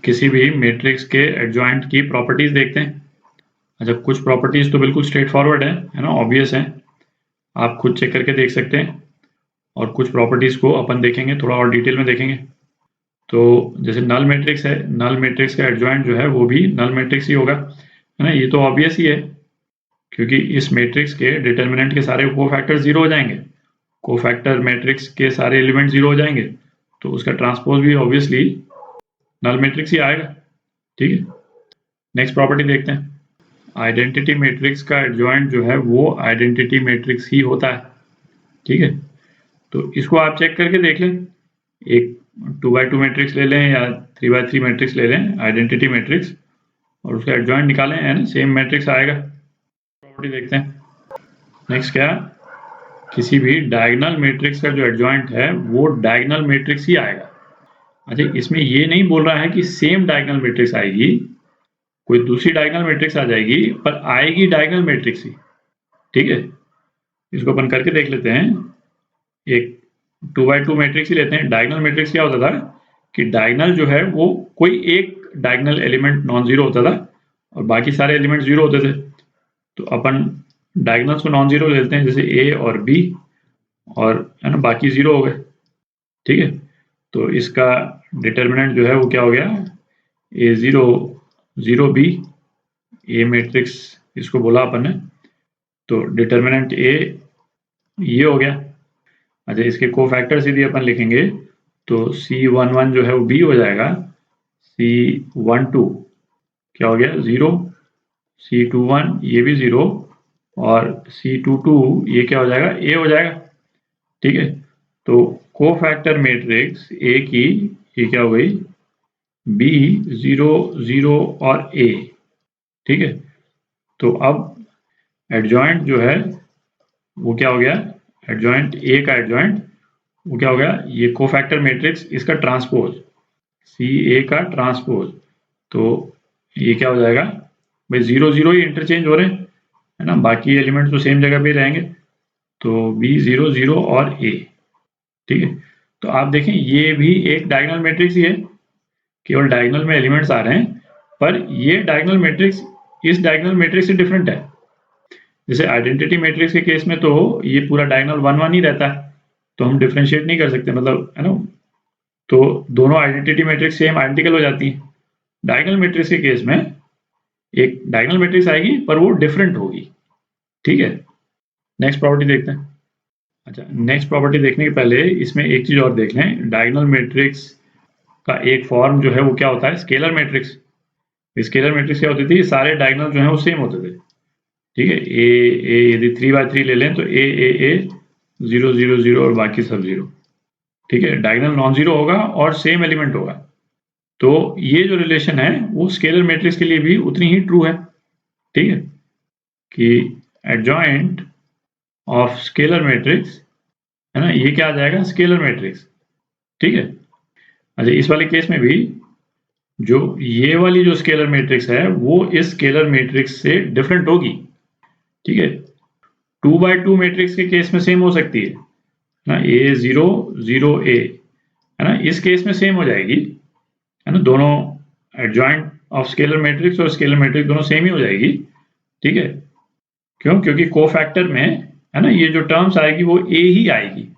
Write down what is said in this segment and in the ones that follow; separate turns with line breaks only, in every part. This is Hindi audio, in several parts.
किसी भी मैट्रिक्स के एडजॉइंट की प्रॉपर्टीज देखते हैं। अच्छा, कुछ प्रॉपर्टीज तो बिल्कुल स्ट्रेट फॉरवर्ड है ना, ऑब्वियस है, आप खुद चेक करके देख सकते हैं। और कुछ प्रॉपर्टीज को अपन देखेंगे, थोड़ा और डिटेल में देखेंगे। तो जैसे नल मैट्रिक्स है, नल मैट्रिक्स का एडजॉइंट जो है वो भी नल मैट्रिक्स ही होगा, है ना, ये तो ऑब्वियस ही है, क्योंकि इस मैट्रिक्स के डिटर्मिनेंट के सारे कोफैक्टर जीरो हो जाएंगे, कोफैक्टर मैट्रिक्स के सारे एलिमेंट जीरो हो जाएंगे, तो उसका ट्रांसपोज भी ऑब्वियसली नल मैट्रिक्स ही आएगा। ठीक है, नेक्स्ट प्रॉपर्टी देखते हैं। आइडेंटिटी मैट्रिक्स का एडजॉइंट जो है वो आइडेंटिटी मैट्रिक्स ही होता है। ठीक है, तो इसको आप चेक करके देख लें, एक 2x2 मैट्रिक्स ले लें या 3x3 मैट्रिक्स ले लें, आइडेंटिटी मैट्रिक्स, और उसका एडजॉइंट निकालें, है ना, सेम मैट्रिक्स आएगा। प्रॉपर्टी देखते हैं। नेक्स्ट क्या, किसी भी डायगोनल मैट्रिक्स का जो एडजॉइंट है वो डायगोनल मैट्रिक्स ही आएगा। अच्छा, इसमें ये नहीं बोल रहा है कि सेम डायगोनल मैट्रिक्स आएगी, कोई दूसरी डायगोनल मैट्रिक्स आ जाएगी, पर आएगी डायगोनल मैट्रिक्स ही। ठीक है, इसको अपन करके देख लेते हैं। एक 2x2 मैट्रिक्स ही लेते हैं। डायगोनल मैट्रिक्स क्या होता था कि डायगोनल जो है वो कोई एक डायगोनल एलिमेंट नॉन जीरो होता था और बाकी सारे एलिमेंट जीरो होते थे। तो अपन डायगोनल्स को नॉन जीरो लेते हैं, जैसे ए और बी, और है ना बाकी जीरो हो गए। ठीक है, तो इसका डिटर्मिनेंट जो है वो क्या हो गया, ए जीरो जीरो बी, ए मैट्रिक्स इसको बोला अपन ने, तो डिटर्मिनेंट ए ये हो गया। अच्छा, इसके कोफैक्टर्स यदि अपन लिखेंगे तो C11 जो है वो B हो जाएगा, C12 क्या हो गया, 0, C21 ये भी 0, और C22 ये क्या हो जाएगा, A हो जाएगा। ठीक है, तो कोफैक्टर मैट्रिक्स A की ये क्या हो गई, B 0 0 और A। ठीक है, तो अब एडजॉइंट जो है वो क्या हो गया, एडजॉइंट ए का एडजॉइंट वो क्या हो गया, ये कोफैक्टर मैट्रिक्स इसका ट्रांसपोज, सी ए का ट्रांसपोज, तो ये क्या हो जाएगा भाई, 0 0 ही इंटरचेंज हो रहे हैं, है ना, बाकी एलिमेंट्स तो सेम जगह पे रहेंगे, तो बी 0 0 और ए। ठीक है, तो आप देखें ये भी एक डायगोनल मैट्रिक्स ही है, केवल डायगोनल में एलिमेंट्स आ रहे हैं, पर ये डायगोनल मैट्रिक्स इस डायगोनल मैट्रिक्स से डिफरेंट है। जैसे आइडेंटिटी मैट्रिक्स के केस में तो ये पूरा डायगोनल 1 1 ही रहता है, तो हम डिफरेंशिएट नहीं कर सकते, मतलब है ना, तो दोनों आइडेंटिटी मैट्रिक्स सेम आइडेंटिकल हो जाती है। डायगोनल मैट्रिक्स के केस में एक डायगोनल मैट्रिक्स आएगी पर वो डिफरेंट होगी। ठीक है, नेक्स्ट प्रॉपर्टी देखते हैं। अच्छा, नेक्स्ट प्रॉपर्टी देखने के पहले इसमें एक चीज और देख लें, डायगोनल मैट्रिक्स का एक फॉर्म जो है वो क्या होता है, स्केलर मैट्रिक्स। स्केलर मैट्रिक्स क्या होती थी, सारे डायगोनल जो है वो सेम होते थे। ठीक है, ए यदि 3x3 ले लें तो ए 0 0 0 और बाकी सब 0। ठीक है, डायगोनल नॉन जीरो होगा और सेम एलिमेंट होगा, तो ये जो रिलेशन है वो स्केलर मैट्रिक्स के लिए भी उतनी ही ट्रू है। ठीक है, कि एडजॉइंट ऑफ स्केलर मैट्रिक्स, है ना, ये क्या आ जाएगा, स्केलर मैट्रिक्स। ठीक है, अच्छा, इस वाले केस में भी जो ये वाली जो स्केलर मैट्रिक्स है वो इस स्केलर मैट्रिक्स से डिफरेंट होगी। ठीक है, 2x2 मैट्रिक्स के केस में सेम हो सकती है ना, ए 0 0 ए, है ना, इस केस में सेम हो जाएगी, है ना, दोनों एडजॉइंट ऑफ स्केलर मैट्रिक्स और स्केलर मैट्रिक्स दोनों सेम ही हो जाएगी। ठीक है, क्यों, क्योंकि कोफैक्टर में है ना ये जो टर्म्स आएगी वो ए ही आएगी,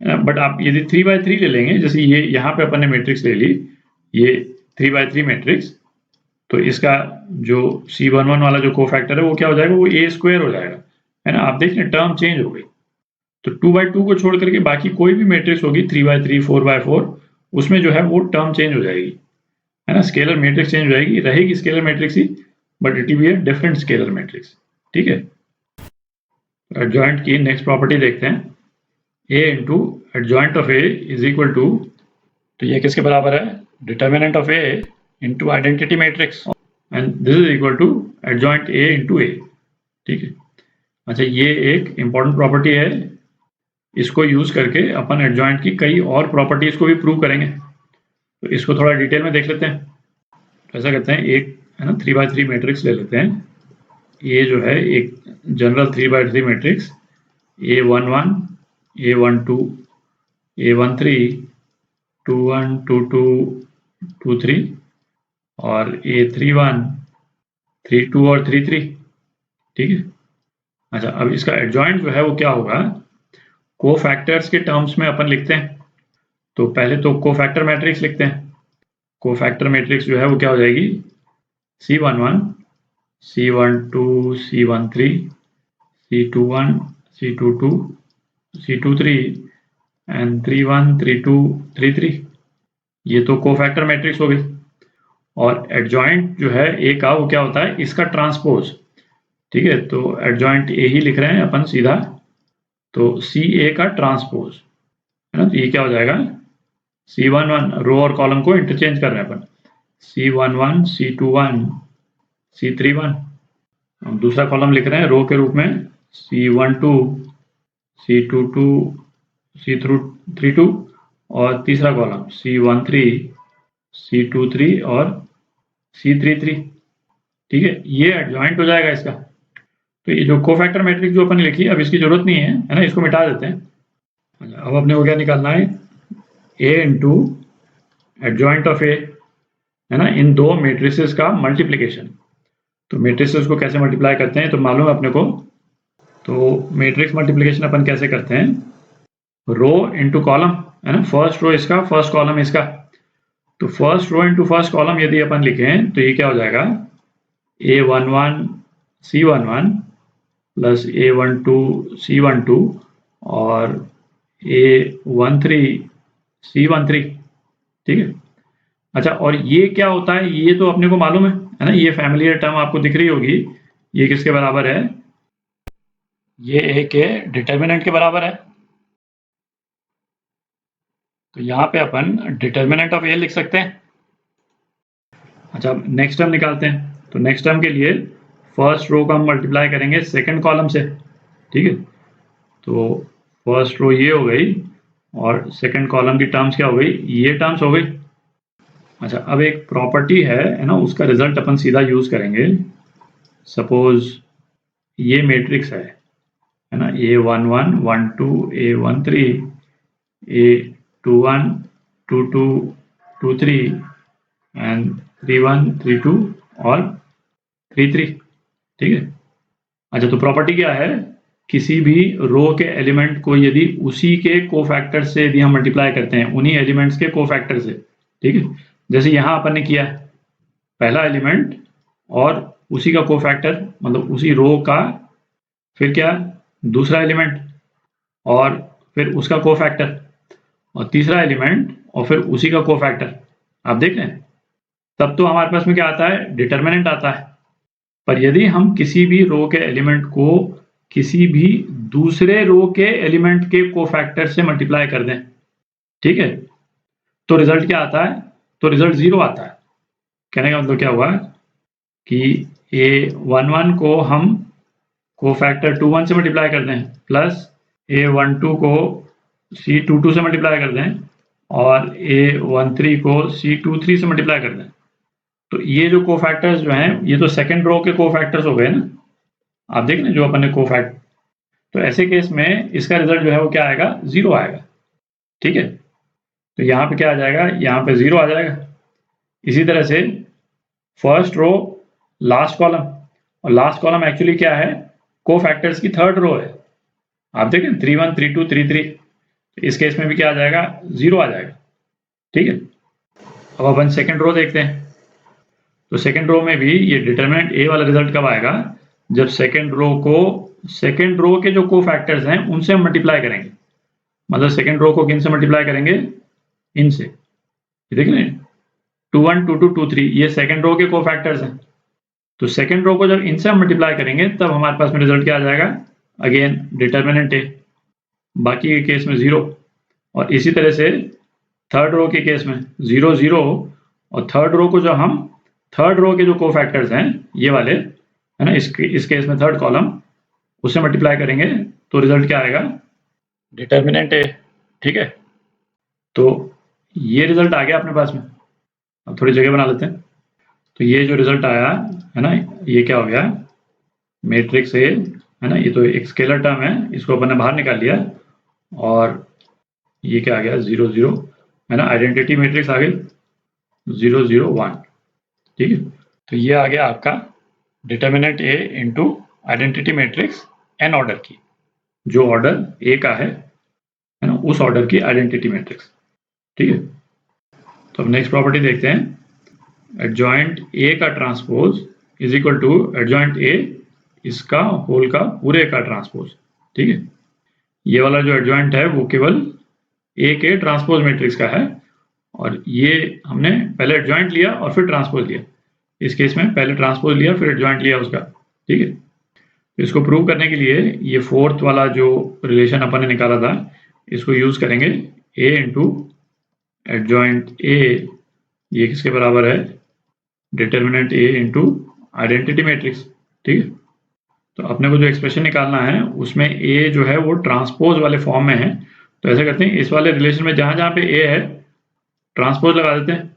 है ना। बट आप यदि 3x3 ले लेंगे, जैसे ये यहाँ पे अपन ने मैट्रिक्स ले ली, ये 3x3 मैट्रिक्स, तो इसका जो C11 वाला जो कोफैक्टर है वो क्या हो जाएगा, वो ए स्क्वायर हो जाएगा, है ना। आप देख लें टर्म चेंज हो गई, तो 2x2 को छोड़ करके बाकी कोई भी मैट्रिक्स होगी 3x3 4x4, उसमें जो है वो टर्म चेंज हो जाएगी, है ना, स्केलर मैट्रिक्स चेंज हो जाएगी, रहेगी स्केलर मैट्रिक्स ही, but it will be a different scalar matrix. ठीक है, एडजॉइंट की नेक्स्ट प्रॉपर्टी देखते हैं, A into adjoint of A is equal to, तो ये किसके बराबर है, determinant of A into identity matrix, and this is equal to adjoint A into A. ठीक है, अच्छा, ये एक इंपॉर्टेंट प्रॉपर्टी है, इसको यूज करके अपन एडजॉइंट की कई और प्रॉपर्टीज को भी प्रूव करेंगे, तो इसको थोड़ा डिटेल में देख लेते हैं। तो ऐसा करते हैं, एक है ना 3x3 मैट्रिक्स ले लेते हैं, ये जो है एक general 3x3 matrix, A11 A12 A13 21 22 23 और A31, 32 और 33, ठीक है। अच्छा, अब इसका एडजॉइंट जो है वो क्या होगा, कोफैक्टर्स के टर्म्स में अपन लिखते हैं। तो पहले तो कोफैक्टर मैट्रिक्स लिखते हैं। कोफैक्टर मैट्रिक्स जो है वो क्या हो जाएगी, C11, C12, C13, C21, C22, C23 and 31, 32, 33। ये तो कोफैक्टर मैट्रिक्स हो गई। और एडजॉइंट जो है ए का वो क्या होता है, इसका ट्रांसपोज, ठीक है। तो एडजॉइंट ए ही लिख रहे हैं अपन सीधा, तो सी ए का ट्रांसपोज है ना। तो ये क्या हो जाएगा, C11, रो और कॉलम को इंटरचेंज कर रहे हैं अपन, C11, C21, C31। हम दूसरा कॉलम लिख रहे हैं रो के रूप में, C12, C22, C32 और तीसरा कॉलम C13, C23 और C33, ठीक है। ये एडजॉइंट हो जाएगा इसका। तो ये जो कोफैक्टर मैट्रिक्स जो अपन लिखी, अब इसकी जरूरत नहीं है ना, इसको मिटा देते हैं। अब अपने को क्या निकालना है, A इंटू एडजॉइंट ऑफ ए, है ना, इन दो मैट्रिसेस का मल्टीप्लिकेशन। तो मैट्रिसेस को कैसे मल्टीप्लाई करते हैं तो मालूम है अपने को। तो मैट्रिक्स मल्टीप्लिकेशन अपन कैसे करते हैं, रो इंटू कॉलम, है ना, फर्स्ट रो इसका, फर्स्ट कॉलम इसका। तो first row into first column यदि अपन लिखें तो ये क्या हो जाएगा, A11, C11 plus A12, C12 और A13, C13, ठीक है। अच्छा, और ये क्या होता है, ये तो अपने को मालूम है ना, ये फैमिलियर टर्म आपको दिख रही होगी, ये किसके बराबर है, ये ए के डिटर्मिनेंट के बराबर है। तो यहाँ पे अपन डिटर्मिनेंट ऑफ ए लिख सकते हैं। अच्छा, नेक्स्ट टर्म निकालते हैं। तो नेक्स्ट टर्म के लिए फर्स्ट रो का हम मल्टीप्लाई करेंगे सेकंड कॉलम से, ठीक है। तो फर्स्ट रो ये हो गई और सेकंड कॉलम की टर्म्स क्या हो गई, ये टर्म्स हो गई। अच्छा, अब एक प्रॉपर्टी है ना, उसका रिजल्ट अपन सीधा यूज करेंगे। सपोज ये मैट्रिक्स है ना, A11, 12, A13, A21, 22, 23 एंड 31, 32 और 33, ठीक है। अच्छा, तो प्रॉपर्टी क्या है, किसी भी रो के एलिमेंट को यदि उसी के कोफैक्टर से यदि हम मल्टीप्लाई करते हैं, उन्हीं एलिमेंट्स के कोफैक्टर से, ठीक है। जैसे यहाँ अपन ने किया, पहला एलिमेंट और उसी का कोफैक्टर, मतलब उसी रो का, फिर क्या, दूसरा एलिमेंट और फिर उसका कोफैक्टर, और तीसरा एलिमेंट और फिर उसी का कोफैक्टर। आप देख रहे हैं, तब तो हमारे पास में क्या आता है, डिटर्मिनेंट आता है। पर यदि हम किसी भी रो के एलिमेंट को किसी भी दूसरे रो के एलिमेंट के कोफैक्टर से मल्टीप्लाई कर दें, ठीक है, तो रिजल्ट क्या आता है, तो रिजल्ट 0 आता है। कहने का मतलब क्या हुआ कि A11 को हम कोफैक्टर 21 से मल्टीप्लाई कर दें, प्लस A12 को C22 से मल्टीप्लाई कर दें और A13 को C23 से मल्टीप्लाई कर दें। तो ये जो कोफैक्टर्स जो हैं, ये तो सेकंड रो के कोफैक्टर्स हो गए ना, आप देख रहे हैं जो अपन ने कोफैक्ट। तो ऐसे केस में इसका रिजल्ट जो है वो क्या आएगा, 0 आएगा, ठीक है। तो यहाँ पे क्या आ जाएगा, यहाँ पे 0 आ जाएगा। इसी तरह से फर्स्ट रो, लास्ट कॉलम, और लास्ट कॉलम एक्चुअली क्या है, कोफैक्टर्स की थर्ड रो है। आप देखें 31, 32, 33, इस केस में भी क्या आ जाएगा, 0 आ जाएगा, ठीक है। अब अपन सेकंड रो देखते हैं। तो सेकंड रो में भी ये डिटरमिनेंट ए वाला रिजल्ट कब आएगा, जब सेकंड रो के जो कोफैक्टर्स हैं उनसे हम मल्टीप्लाई करेंगे। मतलब सेकंड रो को किन से मल्टीप्लाई करेंगे, इनसे। देख लें 21, 22, 23, ये सेकंड रो के कोफैक्टर्स हैं। तो सेकंड रो को जब इनसे हम मल्टीप्लाई करेंगे तब हमारे पास में रिजल्ट क्या आ जाएगा, अगेन डिटर्मिनेंट ए, बाकी के केस में 0। और इसी तरह से थर्ड रो के केस में 0, 0, और थर्ड रो को जो हम थर्ड रो के जो कोफैक्टर्स हैं ये वाले, है ना, इस केस में थर्ड कॉलम, उससे मल्टीप्लाई करेंगे तो रिजल्ट क्या आएगा, डिटर्मिनेंट ए, ठीक है। तो ये रिजल्ट आ गया अपने पास में। अब थोड़ी जगह बना लेते हैं। तो ये जो रिजल्ट आया है ना, ये क्या हो गया, मैट्रिक्स ए, है ना, ये तो एक स्केलर टर्म है, इसको अपन ने बाहर निकाल लिया, और ये क्या आ गया, 0, 0, है ना, आइडेंटिटी मैट्रिक्स आ गई 0, 0, 1। ठीक है। तो ये आ गया आपका determinant A into identity matrix n order की, जो ऑर्डर ए का है ना, उस ऑर्डर की आइडेंटिटी मैट्रिक्स। ठीक है। तो अब नेक्स्ट प्रॉपर्टी देखते हैं, एडजॉइंट ए का transpose is equal to adjoint A इसका होल का पूरे का ट्रांसपोज। ठीक है। ये वाला जो एडजॉइंट है वो केवल ए के ट्रांसपोज मैट्रिक्स का है, और ये हमने पहले एडजॉइंट लिया और फिर ट्रांसपोज लिया। इस केस में पहले ट्रांसपोज लिया फिर एडजॉइंट लिया उसका। ठीक है। तो इसको प्रूव करने के लिए ये फोर्थ वाला जो रिलेशन अपन ने निकाला था इसको यूज करेंगे, ए इंटू एडजॉइंट ए, ये किसके बराबर है, determinant A into identity matrix. ठीक है। तो अपने को जो एक्सप्रेशन निकालना है उसमें ए जो है वो ट्रांसपोज वाले फॉर्म में है, तो ऐसा करते हैं इस वाले रिलेशन में जहां जहां पे ए है ट्रांसपोज लगा देते हैं।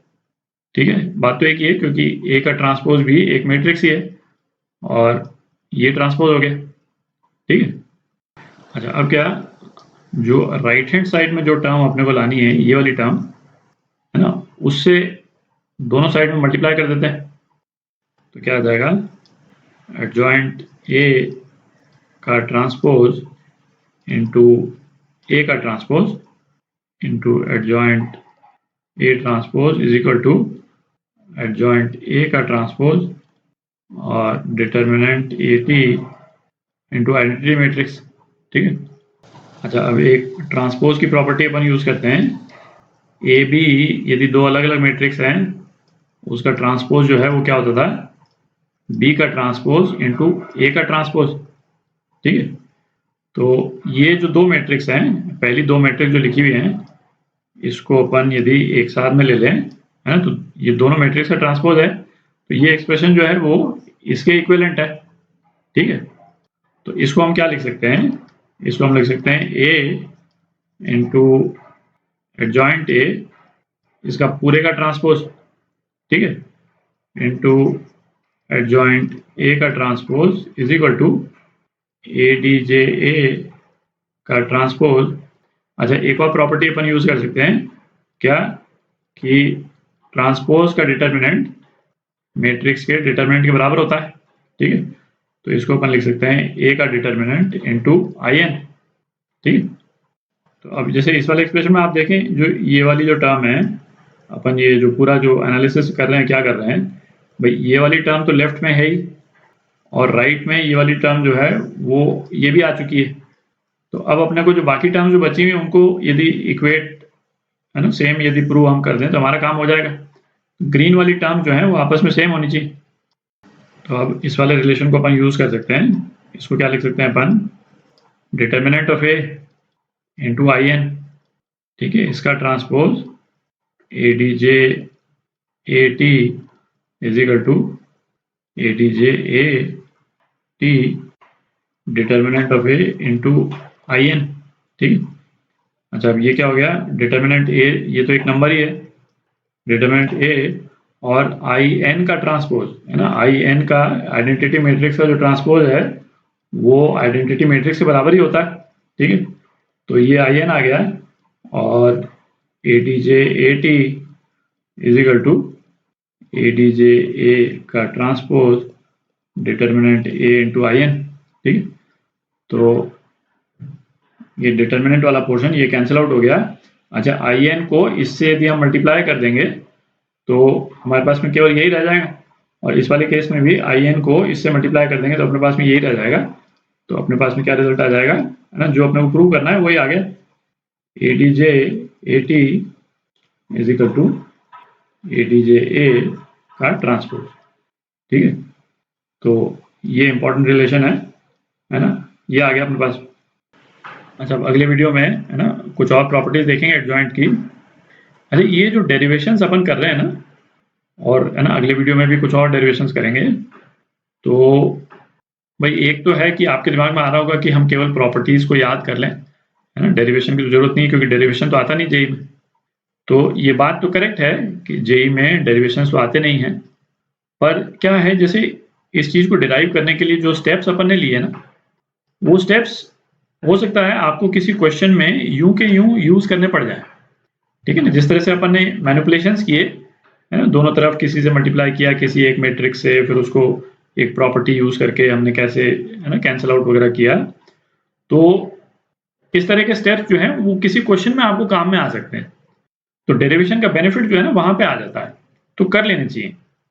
ठीक है। बात तो एक ही है क्योंकि ए का ट्रांसपोज भी एक मैट्रिक्स ही है और ये ट्रांसपोज हो गया। ठीक है। अच्छा, अब क्या, जो राइट हैंड साइड में जो टर्म अपने को लानी है, ये वाली टर्म है ना, उससे दोनों साइड में मल्टीप्लाई कर देते हैं। तो क्या आ जाएगा, एडजॉइंट ए का ट्रांसपोज इंटू ए का transpose into adjoint A transpose is equal to adjoint A का ट्रांसपोज और determinant A T into identity matrix. ठीक है। अच्छा, अब एक ट्रांसपोज की प्रॉपर्टी अपन यूज करते हैं, ए बी यदि दो अलग अलग मैट्रिक्स हैं उसका ट्रांसपोज जो है वो क्या होता था, बी का ट्रांसपोज इंटू ए का ट्रांसपोज। ठीक है। तो ये जो दो मैट्रिक्स हैं, पहली दो मैट्रिक्स जो लिखी हुई हैं, इसको अपन यदि एक साथ में ले लें, है ना, तो ये दोनों मैट्रिक्स का ट्रांसपोज है, तो ये एक्सप्रेशन जो है वो इसके इक्विवेलेंट है। ठीक है। तो इसको हम क्या लिख सकते हैं, इसको हम लिख सकते हैं ए इंटू एडजॉइंट ए इसका पूरे का ट्रांसपोज, ठीक है, इंटू एडजॉइंट ए का transpose is equal to A D J A का ट्रांसपोज। अच्छा, एक और प्रॉपर्टी अपन यूज कर सकते हैं क्या, कि ट्रांसपोज का डिटर्मिनेंट मैट्रिक्स के डिटर्मिनेंट के बराबर होता है। ठीक है। तो इसको अपन लिख सकते हैं ए का डिटर्मिनेंट इंटू आई एन। ठीक है। तो अब जैसे इस वाले एक्सप्रेशन में आप देखें, जो ये वाली जो टर्म है, अपन ये जो पूरा जो एनालिसिस कर रहे हैं, क्या कर रहे हैं भाई, ये वाली टर्म तो लेफ्ट में है ही, और राइट में ये वाली टर्म जो है वो ये भी आ चुकी है। तो अब अपने को जो बाकी टर्म जो बची हुई है उनको यदि इक्वेट, है ना, सेम यदि प्रूव हम कर दें तो हमारा काम हो जाएगा। ग्रीन वाली टर्म जो है वो आपस में सेम होनी चाहिए। तो अब इस वाले रिलेशन को अपन यूज कर सकते हैं, इसको क्या लिख सकते हैं अपन, determinant of A into I n. ठीक है। इसका transpose A D J A T is equal to A D J A T determinant of A into I n. ठीक है। अच्छा, अब ये क्या हो गया, डिटर्मिनेंट ए, ये तो एक नंबर ही है, डिटर्मिनेंट ए और आई एन का ट्रांसपोज, है ना, आई एन का आइडेंटिटी मैट्रिक्स का जो ट्रांसपोज है वो आइडेंटिटी मैट्रिक्स के बराबर ही होता है। ठीक है। तो ये आई एन आ गया, और A D J A T is equal to A D J A का transpose determinant A into I n. ठीक है। तो ये डिटर्मिनेंट वाला पोर्शन ये कैंसिल आउट हो गया। अच्छा, आई एन को इससे यदि हम मल्टीप्लाई कर देंगे तो हमारे पास में केवल यही रह जाएगा, और इस वाले केस में भी आई एन को इससे मल्टीप्लाई कर देंगे तो अपने पास में यही रह जाएगा। तो अपने पास में क्या रिजल्ट आ जाएगा, है ना, जो अपने को प्रूव करना है वही आ गया, A D J A T is equal to A D J A का ट्रांसपोज। ठीक है। तो ये इंपॉर्टेंट रिलेशन है ना, ये आ गया अपने पास। अच्छा, अब अगले वीडियो में, है ना, कुछ और प्रॉपर्टीज देखेंगे एडजॉइंट की। अच्छा, ये जो डेरिवेशंस अपन कर रहे हैं ना, और है ना अगले वीडियो में भी कुछ और डेरिवेशंस करेंगे, तो भाई एक तो है कि आपके दिमाग में आ रहा होगा कि हम केवल प्रॉपर्टीज को याद कर लें, है ना, डेरिवेशन की तो जरूरत नहीं है क्योंकि डेरिवेशन तो आता नहीं जेई में। तो ये बात तो करेक्ट है कि जेई में डेरिवेशन तो आते नहीं हैं, पर क्या है, जैसे इस चीज को डिराइव करने के लिए जो स्टेप्स अपन ने लिए ना, वो स्टेप्स हो सकता है आपको किसी क्वेश्चन में यूं के यूं यूज करने पड़ जाए। ठीक है ना, जिस तरह से अपन ने मैनिपुलेशंस किए है ना, दोनों तरफ किसी से मल्टीप्लाई किया किसी एक मैट्रिक्स से, फिर उसको एक प्रॉपर्टी यूज करके हमने कैसे है ना कैंसिल आउट वगैरह किया। तो इस तरह के स्टेप्स जो हैं वो किसी क्वेश्चन में आपको काम में आ सकते हैं। तो डेरिवेशन का बेनिफिट जो है ना वहां पे आ जाता है, तो कर लेने चाहिए।